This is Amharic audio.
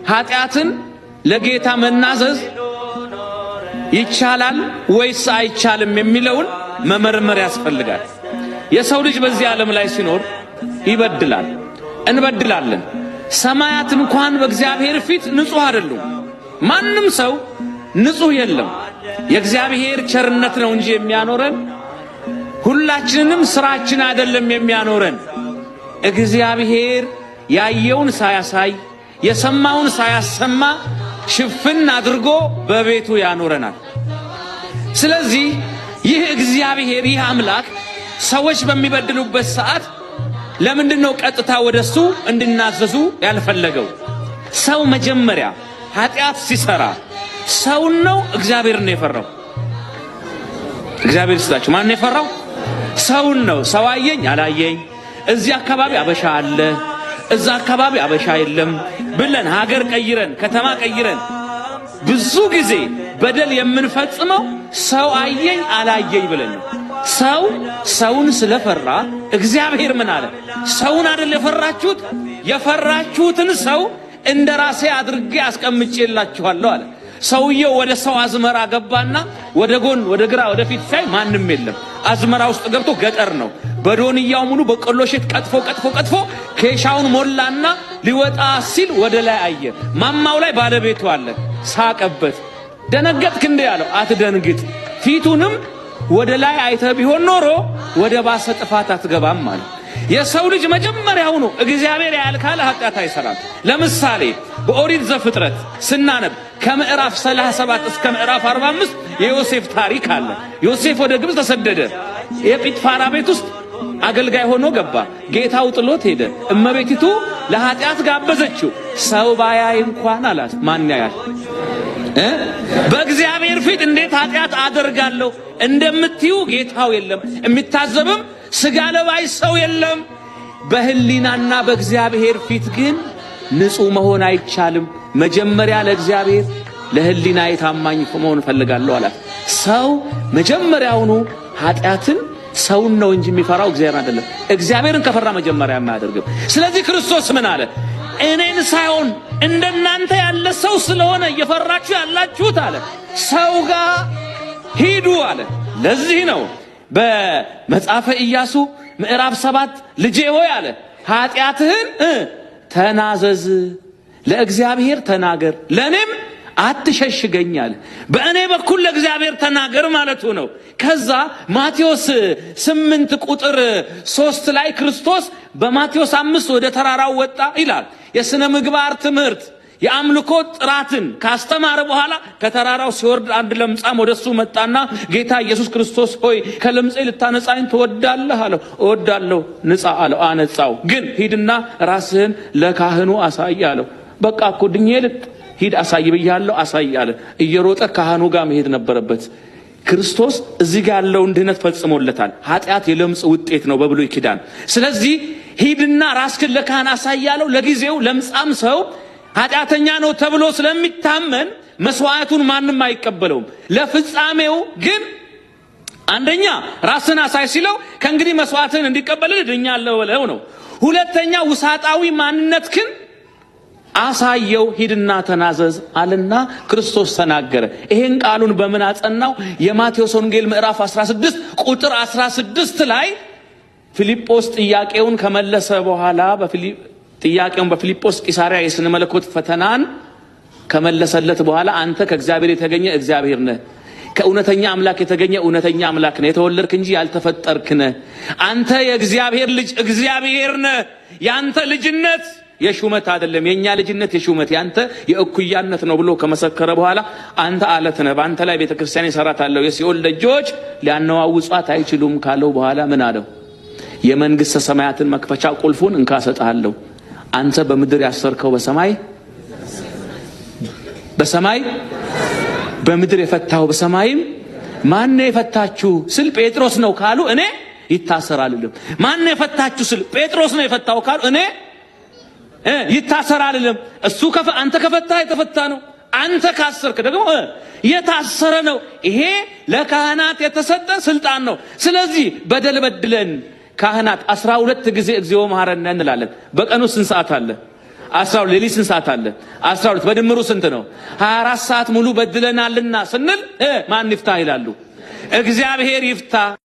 ኃጢአትን ለጌታ መናዘዝ ይቻላል ወይስ አይቻልም የሚለውን መመርመር ያስፈልጋል። የሰው ልጅ በዚህ ዓለም ላይ ሲኖር ይበድላል፣ እንበድላለን። ሰማያት እንኳን በእግዚአብሔር ፊት ንጹህ አይደሉም። ማንም ሰው ንጹህ የለም። የእግዚአብሔር ቸርነት ነው እንጂ የሚያኖረን፣ ሁላችንንም ስራችን አይደለም የሚያኖረን። እግዚአብሔር ያየውን ሳያሳይ የሰማውን ሳያሰማ ሽፍን አድርጎ በቤቱ ያኖረናል። ስለዚህ ይህ እግዚአብሔር ይህ አምላክ ሰዎች በሚበድሉበት ሰዓት ለምንድነው ቀጥታ ወደሱ እንድናዘዙ ያልፈለገው? ሰው መጀመሪያ ኃጢአት ሲሰራ ሰውን ነው እግዚአብሔር ነው የፈራው? እግዚአብሔር ስላችሁ ማን ነው የፈራው? ሰውን ነው። ሰው አየኝ አላየኝ፣ እዚህ አካባቢ አበሻ አለ እዛ አካባቢ አበሻ የለም ብለን ሀገር ቀይረን ከተማ ቀይረን ብዙ ጊዜ በደል የምንፈጽመው ሰው አየኝ አላየኝ ብለን ነው። ሰው ሰውን ስለፈራ እግዚአብሔር ምን አለ? ሰውን አይደል የፈራችሁት? የፈራችሁትን ሰው እንደራሴ አድርጌ አስቀምጬላችኋለሁ አለ። ሰውየው ወደ ሰው አዝመራ ገባና ወደ ጎን ወደ ግራ ወደ ፊት ሳይ ማንም የለም። አዝመራ ውስጥ ገብቶ ገጠር ነው። በዶንያው ሙሉ በቆሎ እሸት ቀጥፎ ኬሻውን ሞላና ሊወጣ ሲል ወደ ላይ አየ። ማማው ላይ ባለቤቱ አለ። ሳቀበት። ደነገጥክ እንዴ ያለው? አትደንግጥ፣ ፊቱንም ወደ ላይ አይተ ቢሆን ኖሮ ወደ ባሰ ጥፋት አትገባም ማለት። የሰው ልጅ መጀመሪያው ነው እግዚአብሔር ያልካለ ኃጢአት አይሰራም። ለምሳሌ በኦሪት ዘፍጥረት ስናነብ ከምዕራፍ 37 እስከ ምዕራፍ 45 የዮሴፍ ታሪክ አለ። ዮሴፍ ወደ ግብጽ ተሰደደ። የጲጥፋራ ቤት ውስጥ አገልጋይ ሆኖ ገባ። ጌታው ጥሎት ሄደ። እመቤቲቱ ለኃጢአት ጋበዘችው። ሰው ባያይ እንኳን አላት። ማን ያያል? በእግዚአብሔር ፊት እንዴት ኃጢአት አደርጋለሁ እንደምትዩ ጌታው የለም፣ የሚታዘብም ስጋ ለባሽ ሰው የለም። በህሊናና በእግዚአብሔር ፊት ግን ንጹህ መሆን አይቻልም። መጀመሪያ ለእግዚአብሔር ለህሊና የታማኝ መሆን ፈልጋለሁ አላት። ሰው መጀመሪያውኑ ኃጢአትን ሰውን ነው እንጂ የሚፈራው እግዚአብሔር አይደለም። እግዚአብሔርን ከፈራ መጀመሪያ የማያደርግም። ስለዚህ ክርስቶስ ምን አለ? እኔን ሳይሆን እንደናንተ ያለ ሰው ስለሆነ እየፈራችሁ ያላችሁት አለ ሰው ጋር ሂዱ አለ። ለዚህ ነው በመጽሐፈ ኢያሱ ምዕራፍ 7 ልጄ ሆይ አለ ኃጢአትህን ተናዘዝ፣ ለእግዚአብሔር ተናገር፣ ለኔም አትሸሽገኛል። በእኔ በኩል ለእግዚአብሔር ተናገር ማለቱ ነው። ከዛ ማቴዎስ 8 ቁጥር 3 ላይ ክርስቶስ በማቴዎስ 5 ወደ ተራራው ወጣ ይላል። የሥነ ምግባር ትምህርት የአምልኮ ጥራትን ካስተማረ በኋላ ከተራራው ሲወርድ አንድ ለምጻም ወደሱ መጣና ጌታ ኢየሱስ ክርስቶስ ሆይ ከለምጼ ልታነጻኝ ትወዳለህ አለው። እወዳለሁ ንጻ አለው። አነጻው። ግን ሂድና ራስህን ለካህኑ አሳይ አለው። በቃ እኮ ድኜ ሂድ አሳይ ብያለሁ አሳይ አለ። እየሮጠ ካህኑ ጋር መሄድ ነበረበት። ክርስቶስ እዚህ ጋር ያለውን ድህነት ፈጽሞለታል። ኃጢአት የለምጽ ውጤት ነው በብሉይ ኪዳን። ስለዚህ ሂድና ራስህን ለካህን አሳይ ያለው ለጊዜው ለምጻም ሰው ኃጢአተኛ ነው ተብሎ ስለሚታመን መስዋዕቱን ማንም አይቀበለውም። ለፍጻሜው ግን አንደኛ ራስን አሳይ ሲለው ከእንግዲህ መስዋዕትን እንዲቀበል ድኛለሁ ብለው ነው። ሁለተኛ ውሳጣዊ ማንነትክን አሳየው፣ ሂድና ተናዘዝ አለና ክርስቶስ ተናገረ። ይሄን ቃሉን በምን አጸናው? የማቴዎስ ወንጌል ምዕራፍ 16 ቁጥር 16 ላይ ፊልጶስ ጥያቄውን ከመለሰ በኋላ ጥያቄውን በፊልጶስ ቂሳሪያ የሥነ መለኮት ፈተናን ከመለሰለት በኋላ አንተ ከእግዚአብሔር የተገኘ እግዚአብሔር ነህ፣ ከእውነተኛ አምላክ የተገኘ እውነተኛ አምላክ ነህ፣ የተወለድክ እንጂ ያልተፈጠርክ ነህ፣ አንተ የእግዚአብሔር ልጅ እግዚአብሔር ነህ። ያንተ ልጅነት የሹመት አይደለም፣ የኛ ልጅነት የሹመት ያንተ የእኩያነት ነው ብሎ ከመሰከረ በኋላ አንተ አለት ነህ፣ በአንተ ላይ ቤተክርስቲያን እሰራታለሁ፣ የሲኦል ደጆች ሊያነዋውጿት አይችሉም ካለው በኋላ ምን አለው? የመንግስተ ሰማያትን መክፈቻ ቁልፉን እንካ እሰጥሃለሁ፣ አንተ በምድር ያሰርከው በሰማይ በምድር የፈታው በሰማይም። ማን የፈታችሁ ስል ጴጥሮስ ነው ካሉ እኔ ይታሰራልልም። ማን የፈታችሁ ስል ጴጥሮስ ነው የፈታው ካሉ እኔ ይታሰራልልም። እሱ አንተ ከፈታ የተፈታ ነው፣ አንተ ካሰርክ ደግሞ የታሰረ ነው። ይሄ ለካህናት የተሰጠ ስልጣን ነው። ስለዚህ በደል በድለን ካህናት 12 ጊዜ እግዚኦ መሐረነ እንላለን። በቀኑ ስንት ሰዓት አለ? 12 ሌሊት ስንት ሰዓት አለ? 12 በድምሩ ስንት ነው? 24 ሰዓት ሙሉ በድለናልና ስንል ማን ይፍታ ይላሉ? እግዚአብሔር ይፍታ።